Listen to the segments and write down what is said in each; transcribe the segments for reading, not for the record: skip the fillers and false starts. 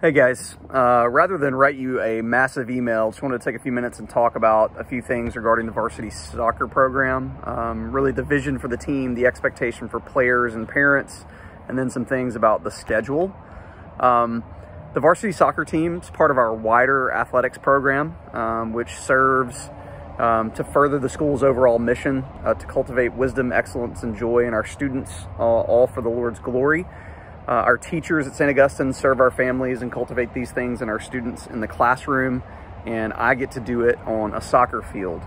Hey guys, rather than write you a massive email, just wanted to take a few minutes and talk about a few things regarding the varsity soccer program, really the vision for the team, the expectation for players and parents, and then some things about the schedule. The varsity soccer team is part of our wider athletics program, which serves to further the school's overall mission, to cultivate wisdom, excellence, and joy in our students, all for the Lord's glory. Our teachers at St. Augustine serve our families and cultivate these things in our students in the classroom, and I get to do it on a soccer field.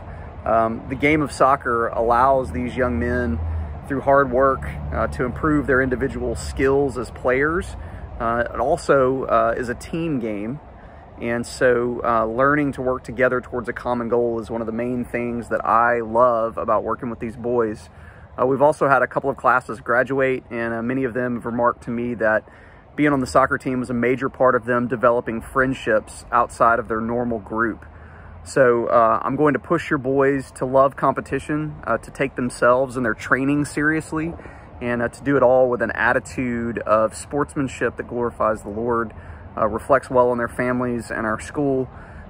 The game of soccer allows these young men, through hard work, to improve their individual skills as players. It also is a team game, and so learning to work together towards a common goal is one of the main things that I love about working with these boys. We've also had a couple of classes graduate, and many of them have remarked to me that being on the soccer team was a major part of them developing friendships outside of their normal group. So I'm going to push your boys to love competition, to take themselves and their training seriously, and to do it all with an attitude of sportsmanship that glorifies the Lord, reflects well on their families and our school.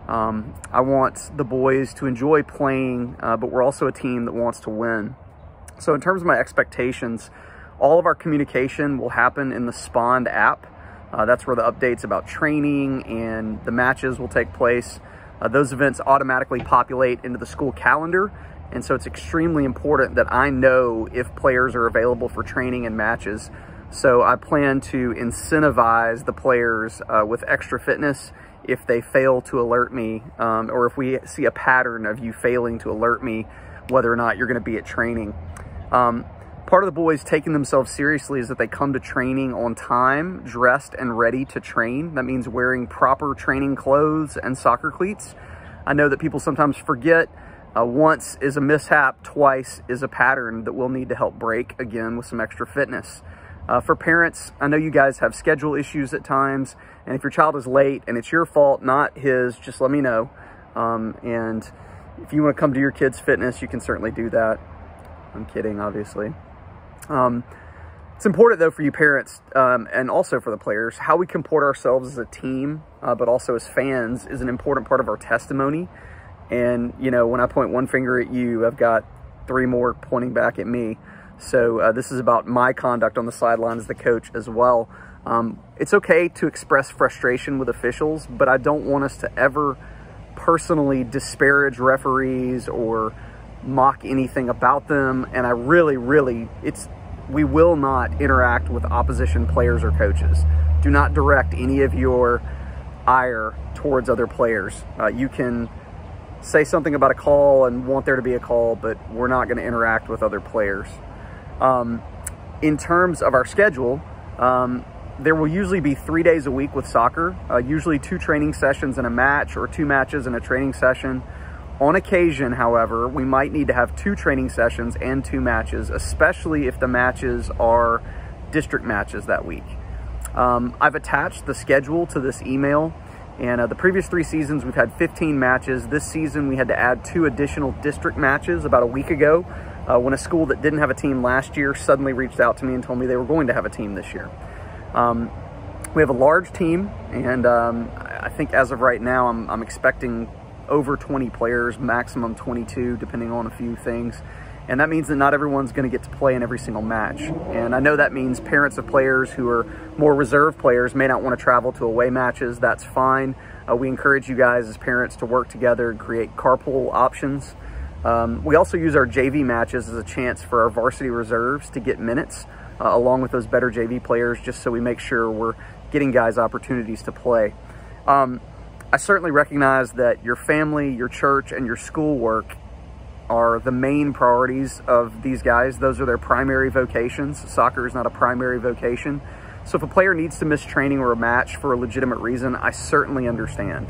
I want the boys to enjoy playing, but we're also a team that wants to win. So in terms of my expectations, all of our communication will happen in the Spond app. That's where the updates about training and the matches will take place. Those events automatically populate into the school calendar, and so it's extremely important that I know if players are available for training and matches. So I plan to incentivize the players with extra fitness if they fail to alert me, or if we see a pattern of you failing to alert me whether or not you're going to be at training. Part of the boys taking themselves seriously is that they come to training on time, dressed and ready to train. That means wearing proper training clothes and soccer cleats. I know that people sometimes forget once is a mishap, twice is a pattern that we'll need to help break again with some extra fitness. For parents, I know you guys have schedule issues at times, and if your child is late and it's your fault, not his, just let me know. And if you want to come to your kid's fitness, you can certainly do that. I'm kidding, obviously. It's important, though, for you parents and also for the players, how we comport ourselves as a team, but also as fans is an important part of our testimony. And, you know, when I point one finger at you, I've got three more pointing back at me. So this is about my conduct on the sideline as the coach as well. It's okay to express frustration with officials, but I don't want us to ever personally disparage referees or mock anything about them. And I really, we will not interact with opposition players or coaches. Do not direct any of your ire towards other players. You can say something about a call and want there to be a call, but we're not going to interact with other players. In terms of our schedule, there will usually be 3 days a week with soccer, usually 2 training sessions and a match, or 2 matches and a training session. On occasion, however, we might need to have 2 training sessions and 2 matches, especially if the matches are district matches that week. I've attached the schedule to this email, and the previous 3 seasons we've had 15 matches. This season we had to add 2 additional district matches about a week ago when a school that didn't have a team last year suddenly reached out to me and told me they were going to have a team this year. We have a large team, and I think as of right now I'm expecting over 20 players, maximum 22, depending on a few things. And that means that not everyone's going to get to play in every single match. And I know that means parents of players who are more reserved players may not want to travel to away matches. That's fine. We encourage you guys as parents to work together and create carpool options. We also use our JV matches as a chance for our varsity reserves to get minutes along with those better JV players, just so we make sure we're getting guys opportunities to play. I certainly recognize that your family, your church, and your schoolwork are the main priorities of these guys. Those are their primary vocations. Soccer is not a primary vocation. So if a player needs to miss training or a match for a legitimate reason, I certainly understand.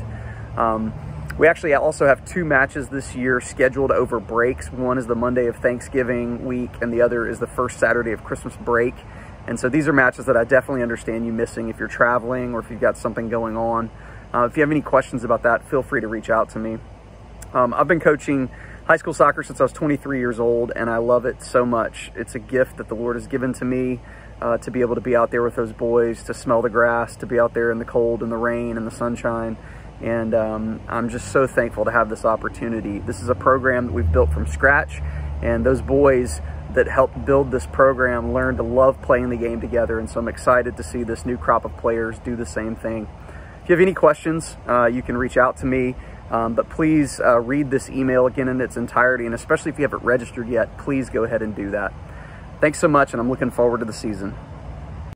We actually also have 2 matches this year scheduled over breaks. One is the Monday of Thanksgiving week, and the other is the first Saturday of Christmas break. And so these are matches that I definitely understand you missing if you're traveling or if you've got something going on. If you have any questions about that, feel free to reach out to me. I've been coaching high school soccer since I was 23 years old, and I love it so much. It's a gift that the Lord has given to me. to be able to be out there with those boys, to smell the grass, to be out there in the cold and the rain and the sunshine. And I'm just so thankful to have this opportunity. This is a program that we've built from scratch, and those boys that helped build this program learned to love playing the game together. And so I'm excited to see this new crop of players do the same thing. If you have any questions, you can reach out to me. But please read this email again in its entirety, and especially if you haven't registered yet, please go ahead and do that. Thanks so much, and I'm looking forward to the season.